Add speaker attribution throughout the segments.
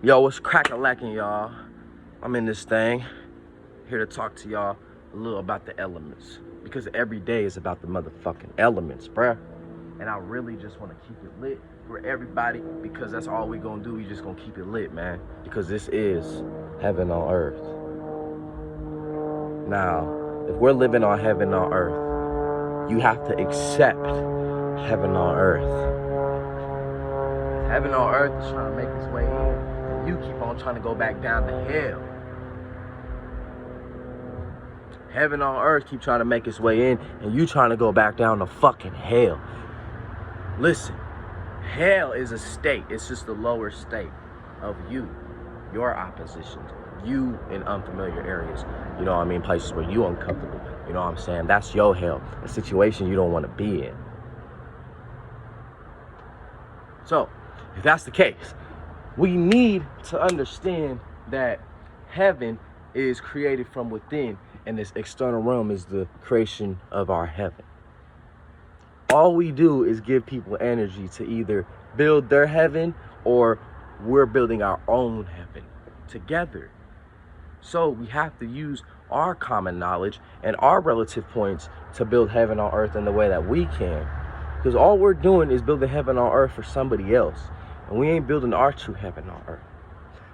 Speaker 1: Yo, what's crack-a-lacking, y'all? I'm in this thing, here to talk to y'all a little about the elements. Because every day is about the motherfucking elements, bruh. And I really just want to keep it lit for everybody, because that's all we gonna do. We just gonna keep it lit, man. Because this is heaven on earth. Now, if we're living on heaven on earth, you have to accept heaven on earth. Heaven on earth is trying to make its way in, and you keep on trying to go back down to hell. Heaven on earth keep trying to make its way in, and you trying to go back down to fucking hell. Listen, hell is a state. It's just the lower state of you, your oppositions, you in unfamiliar areas. You know what I mean? Places where you uncomfortable. You know what I'm saying? That's your hell, a situation you don't want to be in. So, if that's the case, we need to understand that heaven is created from within, and this external realm is the creation of our heaven. All we do is give people energy to either build their heaven, or we're building our own heaven together. So we have to use our common knowledge and our relative points to build heaven on earth in the way that we can. Because all we're doing is building heaven on earth for somebody else. And we ain't building our true heaven on earth.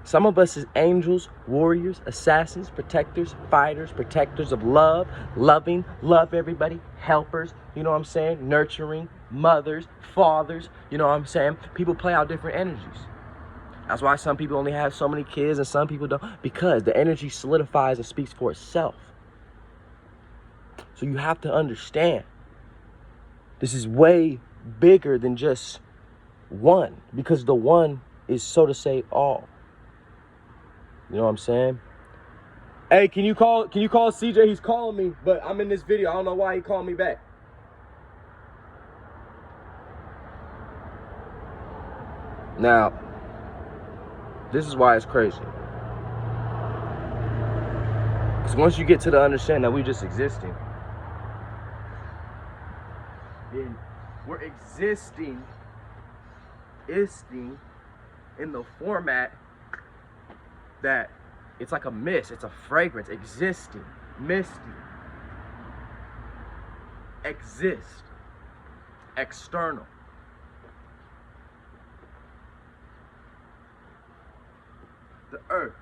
Speaker 1: Some of us is angels, warriors, assassins, protectors, fighters, protectors of love, love everybody, helpers, you know what I'm saying? Nurturing, mothers, fathers, you know what I'm saying? People play out different energies. That's why some people only have so many kids and some people don't, because the energy solidifies and speaks for itself. So you have to understand, this is way bigger than just one, because the one is, so to say, all. You know what I'm saying? Hey, can you call CJ? He's calling me, but I'm in this video. I don't know why he called me back. Now, this is why it's crazy. Because once you get to the understanding that we just existing, then we're existing in the format that it's like a mist, it's a fragrance, existing, misty, exist, external. The earth,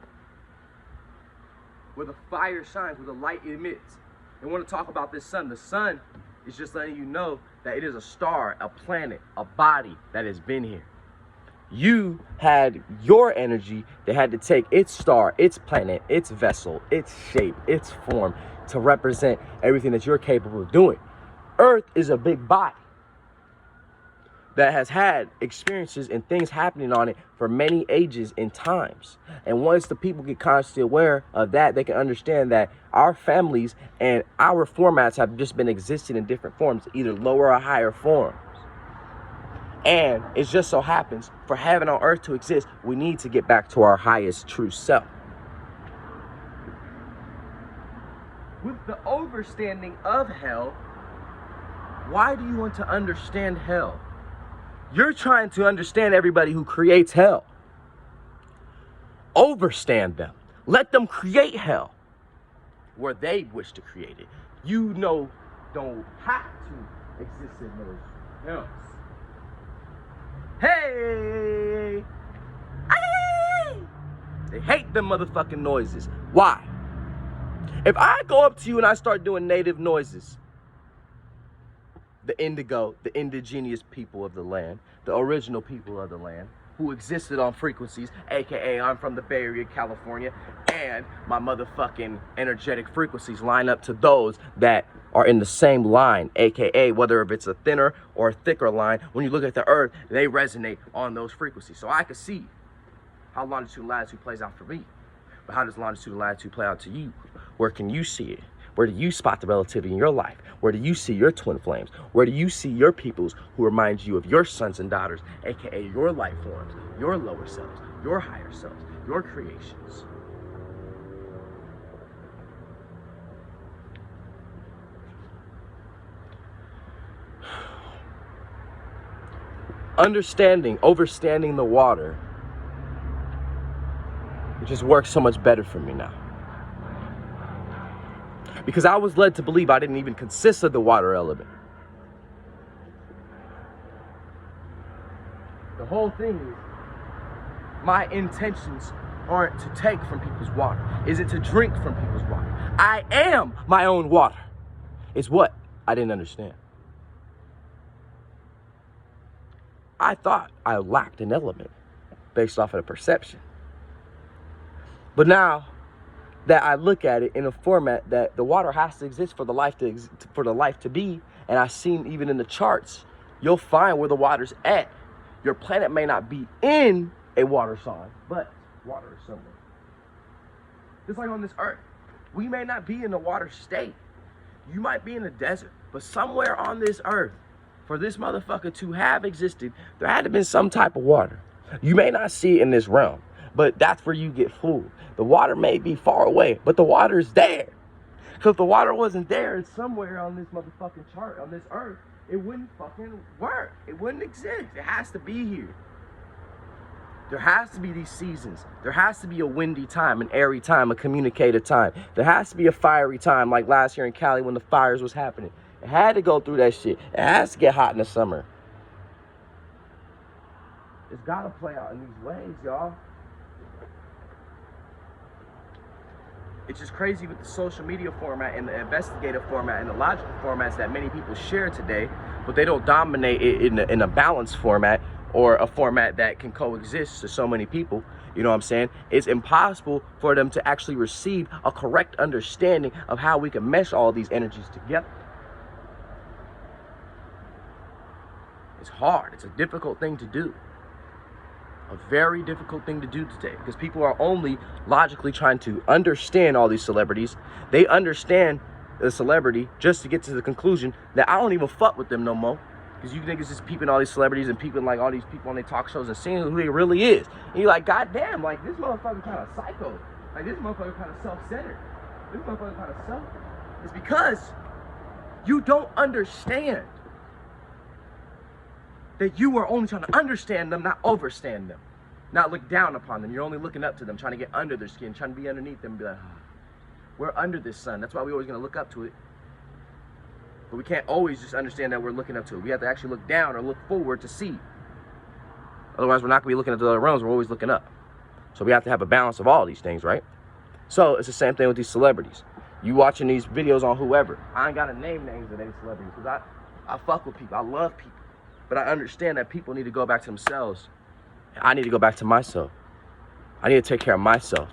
Speaker 1: where the fire shines, where the light emits. And want to talk about this sun. The sun is just letting you know that it is a star, a planet, a body that has been here. You had your energy that had to take its star, its planet, its vessel, its shape, its form to represent everything that you're capable of doing. Earth is a big body that has had experiences and things happening on it for many ages and times. And once the people get consciously aware of that, they can understand that our families and our formats have just been existing in different forms, either lower or higher forms. And it just so happens, for heaven on earth to exist, we need to get back to our highest true self. With the overstanding of hell, why do you want to understand hell? You're trying to understand everybody who creates hell. Overstand them. Let them create hell where they wish to create it. You know, don't have to exist in those hells. Hey! Hey! They hate them motherfucking noises. Why? If I go up to you and I start doing native noises, the indigo, the indigenous people of the land, the original people of the land, who existed on frequencies, aka I'm from the Bay Area, California, and my motherfucking energetic frequencies line up to those that are in the same line, aka whether if it's a thinner or a thicker line, when you look at the earth, they resonate on those frequencies. So I can see how longitude and latitude plays out for me. But how does longitude and latitude play out to you? Where can you see it? Where do you spot the relativity in your life? Where do you see your twin flames? Where do you see your peoples who remind you of your sons and daughters, aka your life forms, your lower selves, your higher selves, your creations? Understanding, overstanding the water It just works so much better for me now. Because I was led to believe I didn't even consist of the water element. The whole thing is, my intentions aren't to take from people's water. Is it to drink from people's water? I am my own water. It's what I didn't understand. I thought I lacked an element based off of the perception. But now that I look at it in a format that the water has to exist for the life to be, and I've seen even in the charts, you'll find where the water's at. Your planet may not be in a water sign, but water is somewhere. Just like on this earth, we may not be in the water state. You might be in the desert, but somewhere on this earth, for this motherfucker to have existed, there had to have been some type of water. You may not see it in this realm, but that's where you get fooled. The water may be far away, but the water is there. Because if the water wasn't there, it's somewhere on this motherfucking chart, on this earth, it wouldn't fucking work. It wouldn't exist. It has to be here. There has to be these seasons. There has to be a windy time, an airy time, a communicative time. There has to be a fiery time, like last year in Cali when the fires was happening. It had to go through that shit. It has to get hot in the summer. It's got to play out in these ways, y'all. It's just crazy with the social media format and the investigative format and the logical formats that many people share today, but they don't dominate it in a balanced format or a format that can coexist to so many people. You know what I'm saying? It's impossible for them to actually receive a correct understanding of how we can mesh all these energies together. It's hard. It's a difficult thing to do. A very difficult thing to do today, because people are only logically trying to understand all these celebrities. They understand the celebrity just to get to the conclusion that I don't even fuck with them no more. Because you niggas just peeping all these celebrities and peeping like all these people on their talk shows and seeing who he really is. And you're like, God damn, like this motherfucker kind of psycho. Like this motherfucker kind of self-centered. This motherfucker kind of selfish. It's because you don't understand that you are only trying to understand them, not overstand them. Not look down upon them. You're only looking up to them, trying to get under their skin, trying to be underneath them and be like, oh, we're under this sun. That's why we're always going to look up to it. But we can't always just understand that we're looking up to it. We have to actually look down or look forward to see. Otherwise, we're not going to be looking at the other realms. We're always looking up. So we have to have a balance of all these things, right? So it's the same thing with these celebrities. You watching these videos on whoever. I ain't got to name names of any celebrities because I fuck with people. I love people. But I understand that people need to go back to themselves. I need to go back to myself. I need to take care of myself.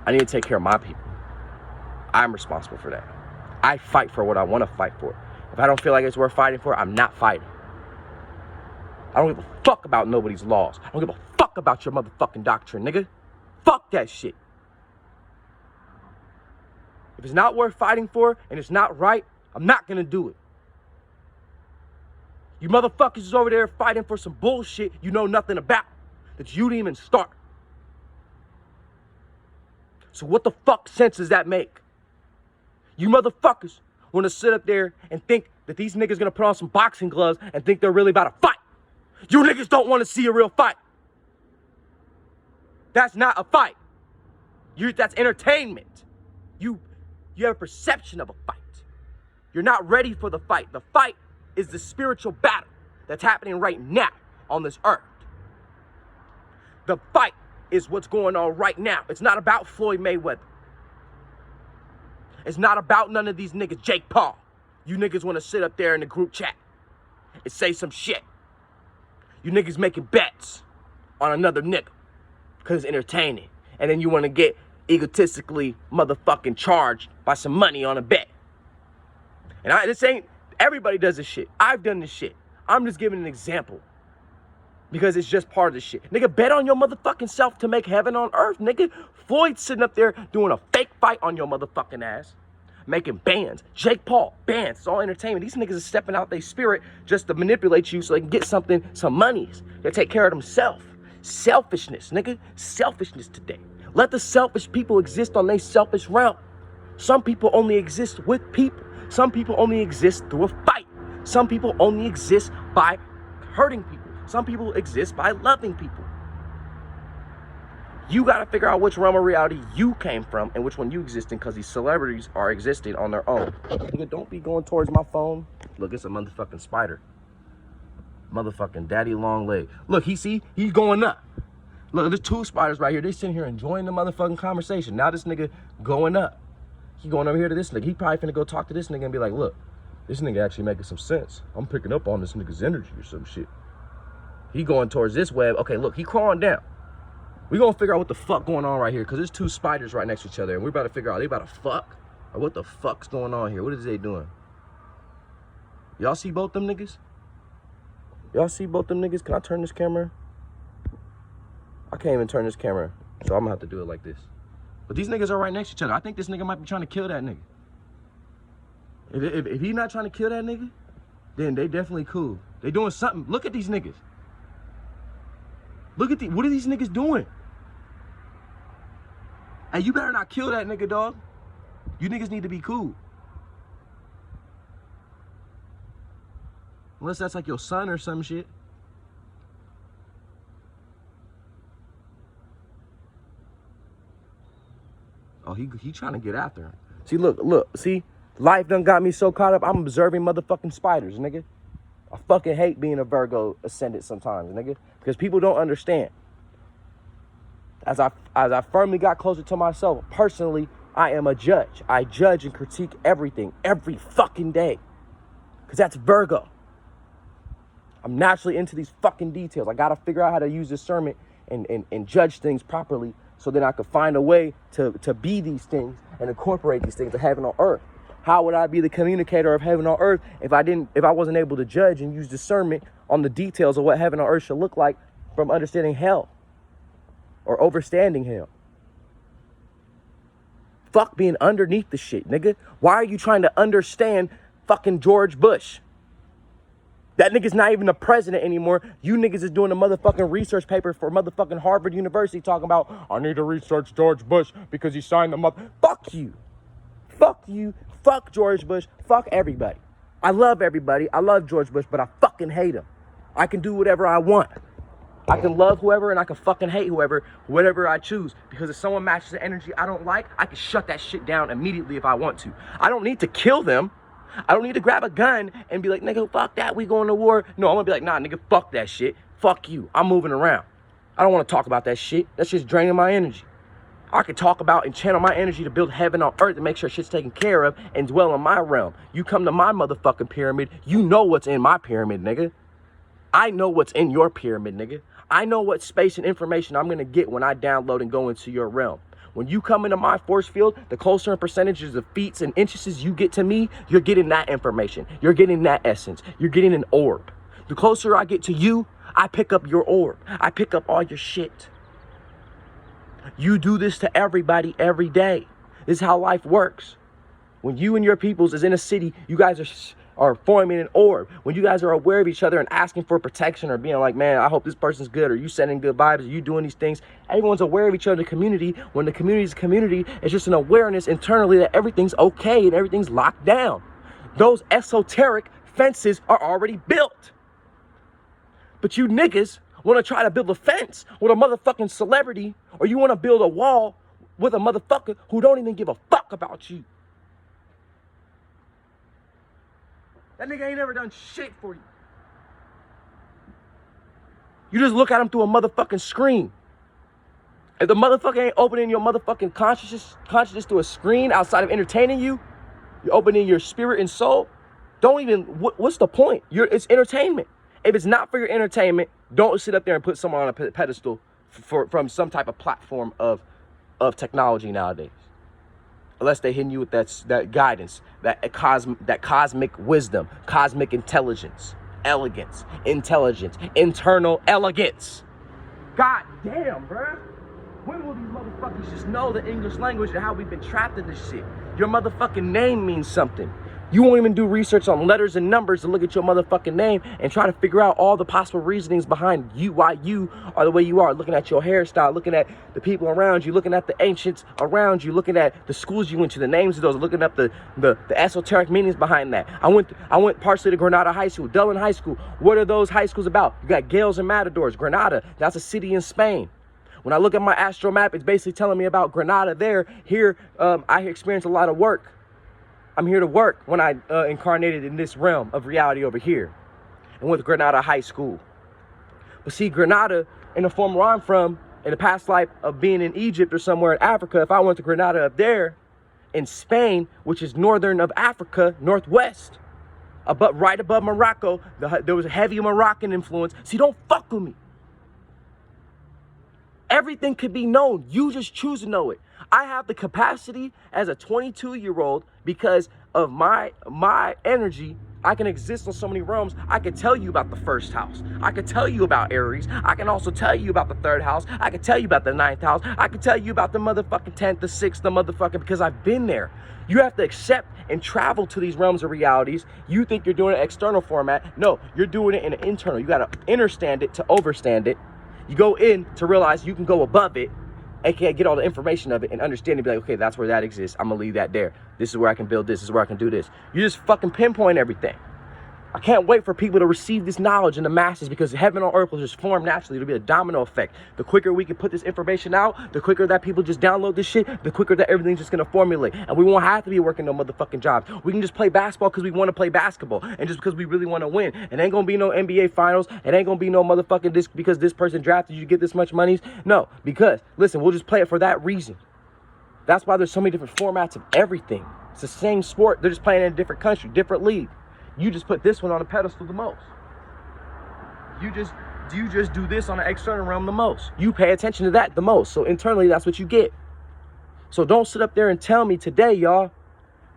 Speaker 1: I need to take care of my people. I'm responsible for that. I fight for what I want to fight for. If I don't feel like it's worth fighting for, I'm not fighting. I don't give a fuck about nobody's laws. I don't give a fuck about your motherfucking doctrine, nigga. Fuck that shit. If it's not worth fighting for and it's not right, I'm not gonna do it. You motherfuckers is over there fighting for some bullshit you know nothing about, that you didn't even start. So what the fuck sense does that make? You motherfuckers want to sit up there and think that these niggas gonna put on some boxing gloves and think they're really about to fight. You niggas don't want to see a real fight. That's not a fight. That's entertainment. You have a perception of a fight. You're not ready for the fight. The fight is the spiritual battle that's happening right now on this earth. The fight is what's going on right now. It's not about Floyd Mayweather. It's not about none of these niggas, Jake Paul. You niggas want to sit up there in the group chat and say some shit. You niggas making bets on another nigga because it's entertaining. And then you want to get egotistically motherfucking charged by some money on a bet. And this ain't, everybody does this shit. I've done this shit. I'm just giving an example because it's just part of the shit. Nigga, bet on your motherfucking self to make heaven on earth, nigga. Floyd's sitting up there doing a fake fight on your motherfucking ass, making bands. Jake Paul, bands. It's all entertainment. These niggas are stepping out their spirit just to manipulate you so they can get something, some monies. They take care of themselves. Selfishness, nigga. Selfishness today. Let the selfish people exist on their selfish realm. Some people only exist with people. Some people only exist through a fight. Some people only exist by hurting people. Some people exist by loving people. You got to figure out which realm of reality you came from and which one you exist in, because these celebrities are existing on their own. Nigga, don't be going towards my phone. Look, it's a motherfucking spider. Motherfucking daddy long leg. Look, he's going up. Look, there's two spiders right here. They sitting here enjoying the motherfucking conversation. Now this nigga going up. He going over here to this nigga. He probably finna go talk to this nigga and be like, look, this nigga actually making some sense. I'm picking up on this nigga's energy or some shit. He going towards this web. Okay, look, he crawling down. We gonna figure out what the fuck going on right here, because there's two spiders right next to each other, and we're about to figure out, they about to fuck? Or what the fuck's going on here? What is they doing? Y'all see both them niggas? Y'all see both them niggas? Can I turn this camera? I can't even turn this camera, so I'm gonna have to do it like this. But these niggas are right next to each other. I think this nigga might be trying to kill that nigga. If he not trying to kill that nigga, then they definitely cool. They doing something. Look at these niggas. Look at what are these niggas doing? Hey, you better not kill that nigga, dog. You niggas need to be cool. Unless that's like your son or some shit. Oh, he trying to get after him. See, look, see? Life done got me so caught up, I'm observing motherfucking spiders, nigga. I fucking hate being a Virgo ascendant sometimes, nigga. Because people don't understand. As I firmly got closer to myself, personally, I am a judge. I judge and critique everything, every fucking day. Because that's Virgo. I'm naturally into these fucking details. I gotta figure out how to use discernment and judge things properly, so then I could find a way to be these things and incorporate these things to heaven on earth. How would I be the communicator of heaven on earth if I wasn't able to judge and use discernment on the details of what heaven on earth should look like from understanding hell or overstanding hell? Fuck being underneath the shit, nigga. Why are you trying to understand fucking George Bush? That nigga's not even the president anymore. You niggas is doing a motherfucking research paper for motherfucking Harvard University talking about, I need to research George Bush because he signed the Fuck you. Fuck you. Fuck George Bush. Fuck everybody. I love everybody. I love George Bush, but I fucking hate him. I can do whatever I want. I can love whoever and I can fucking hate whatever I choose. Because if someone matches the energy I don't like, I can shut that shit down immediately if I want to. I don't need to kill them. I don't need to grab a gun and be like, nigga, fuck that, we going to war. No, I'm gonna be like, nah, nigga, fuck that shit. Fuck you. I'm moving around. I don't want to talk about that shit. That's just draining my energy. I can talk about and channel my energy to build heaven on earth and make sure shit's taken care of and dwell in my realm. You come to my motherfucking pyramid, you know what's in my pyramid, nigga. I know what's in your pyramid, nigga. I know what space and information I'm gonna get when I download and go into your realm. When you come into my force field, the closer in percentages of feet and inches you get to me, you're getting that information. You're getting that essence. You're getting an orb. The closer I get to you, I pick up your orb. I pick up all your shit. You do this to everybody every day. This is how life works. When you and your peoples is in a city, you guys are forming an orb. When you guys are aware of each other and asking for protection or being like, man, I hope this person's good, or you sending good vibes, or you doing these things, everyone's aware of each other in the community. When the community's a community, it's just an awareness internally that everything's okay and everything's locked down. Those esoteric fences are already built. But you niggas want to try to build a fence with a motherfucking celebrity, or you want to build a wall with a motherfucker who don't even give a fuck about you. That nigga ain't never done shit for you. You just look at him through a motherfucking screen. If the motherfucker ain't opening your motherfucking consciousness through a screen outside of entertaining you, you're opening your spirit and soul, don't even, what's the point? It's entertainment. If it's not for your entertainment, don't sit up there and put someone on a pedestal from some type of platform of technology nowadays. Unless they're hitting you with that guidance, that cosmic wisdom, cosmic intelligence, elegance, intelligence, internal elegance. God damn, bruh. When will these motherfuckers just know the English language and how we've been trapped in this shit? Your motherfucking name means something. You won't even do research on letters and numbers to look at your motherfucking name and try to figure out all the possible reasonings behind you, why you are the way you are. Looking at your hairstyle, looking at the people around you, looking at the ancients around you, looking at the schools you went to, the names of those, looking up the esoteric meanings behind that. I went partially to Granada High School, Dublin High School. What are those high schools about? You got Gales and Matadors. Granada, that's a city in Spain. When I look at my astral map, it's basically telling me about Granada there. Here, I experienced a lot of work. I'm here to work when I incarnated in this realm of reality over here. And with Granada High School. But see, Granada, in the form where I'm from, in the past life of being in Egypt or somewhere in Africa, if I went to Granada up there, in Spain, which is northern of Africa, northwest, right above Morocco, there was a heavy Moroccan influence. See, don't fuck with me. Everything could be known. You just choose to know it. I have the capacity as a 22-year-old because of my energy. I can exist on so many realms. I can tell you about the first house. I can tell you about Aries. I can also tell you about the third house. I can tell you about the ninth house. I can tell you about the motherfucking 10th, the 6th, the motherfucking, because I've been there. You have to accept and travel to these realms of realities. You think you're doing an external format. No, you're doing it in an internal. You got to understand it to overstand it. You go in to realize you can go above it, aka get all the information of it and understand it, be like, okay, that's where that exists. I'm gonna leave that there. This is where I can build this. This is where I can do this. You just fucking pinpoint everything. I can't wait for people to receive this knowledge in the masses, because heaven on earth will just form naturally. It'll be a domino effect. The quicker we can put this information out, the quicker that people just download this shit, the quicker that everything's just gonna formulate. And we won't have to be working no motherfucking jobs. We can just play basketball because we want to play basketball, and just because we really want to win. It ain't gonna be no NBA finals. It ain't gonna be no motherfucking this because this person drafted you to get this much money. No, because listen, we'll just play it for that reason. That's why there's so many different formats of everything. It's the same sport. They're just playing in a different country, different league. You just put this one on a pedestal the most. You just do this on the external realm the most. You pay attention to that the most. So internally, that's what you get. So don't sit up there and tell me today, y'all.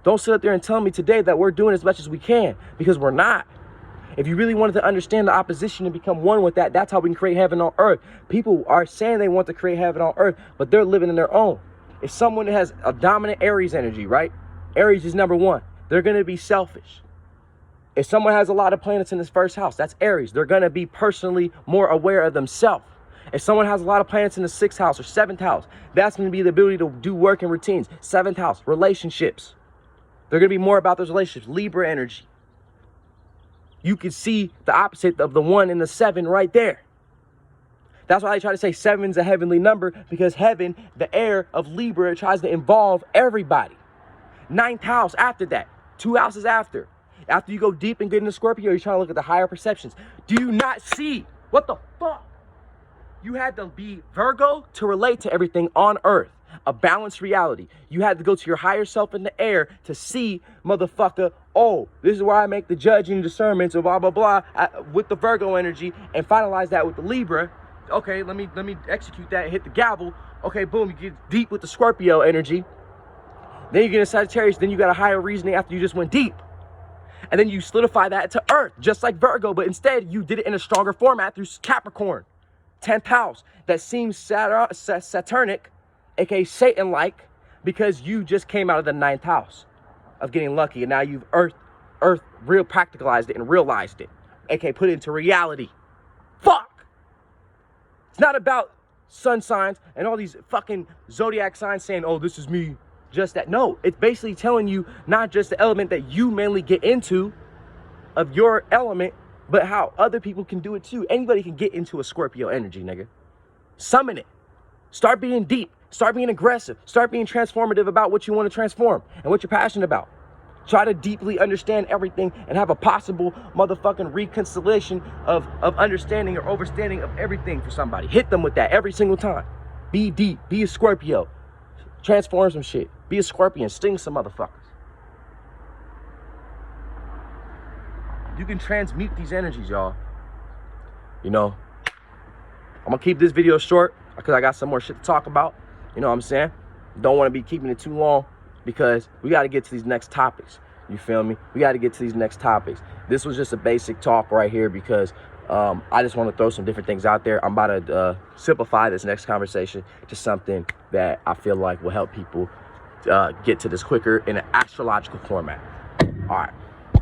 Speaker 1: Don't sit up there and tell me today that we're doing as much as we can, because we're not. If you really wanted to understand the opposition and become one with that, that's how we can create heaven on earth. People are saying they want to create heaven on earth, but they're living in their own. If someone has a dominant Aries energy, right? Aries is number one. They're going to be selfish. If someone has a lot of planets in this first house, that's Aries. They're going to be personally more aware of themselves. If someone has a lot of planets in the 6th house or 7th house, that's going to be the ability to do work and routines. 7th house, relationships. They're going to be more about those relationships. Libra energy. You can see the opposite of the 1 and the 7 right there. That's why I try to say 7's a heavenly number, because heaven, the air of Libra, tries to involve everybody. 9th house after that. 2 houses after. After you go deep and get into Scorpio, you're trying to look at the higher perceptions. Do you not see? What the fuck? You had to be Virgo to relate to everything on earth. A balanced reality. You had to go to your higher self in the air to see, motherfucker, oh, this is where I make the judging discernments of blah, blah, blah, with the Virgo energy, and finalize that with the Libra. Okay, let me execute that and hit the gavel. Okay, boom, you get deep with the Scorpio energy. Then you get a Sagittarius, then you got a higher reasoning after you just went deep. And then you solidify that to earth, just like Virgo, but instead you did it in a stronger format through Capricorn, 10th house. That seems Saturnic, aka Satan-like, because you just came out of the 9th house of getting lucky, and now you've earth real practicalized it and realized it, aka put it into reality. Fuck! It's not about sun signs and all these fucking zodiac signs saying, oh, this is me. Just that. No, it's basically telling you not just the element that you mainly get into of your element, but how other people can do it too. Anybody can get into a Scorpio energy, nigga. Summon it. Start being deep. Start being aggressive. Start being transformative about what you want to transform and what you're passionate about. Try to deeply understand everything and have a possible motherfucking reconciliation of understanding or overstanding of everything for somebody. Hit them with that every single time. Be deep. Be a Scorpio. Transform some shit. Be a Scorpion. Sting some motherfuckers. You can transmute these energies, y'all. You know, I'm going to keep this video short because I got some more shit to talk about. You know what I'm saying? Don't want to be keeping it too long because we got to get to these next topics. You feel me? We got to get to these next topics. This was just a basic talk right here because I just want to throw some different things out there. I'm about to simplify this next conversation to something that I feel like will help people get to this quicker in an astrological format. All right.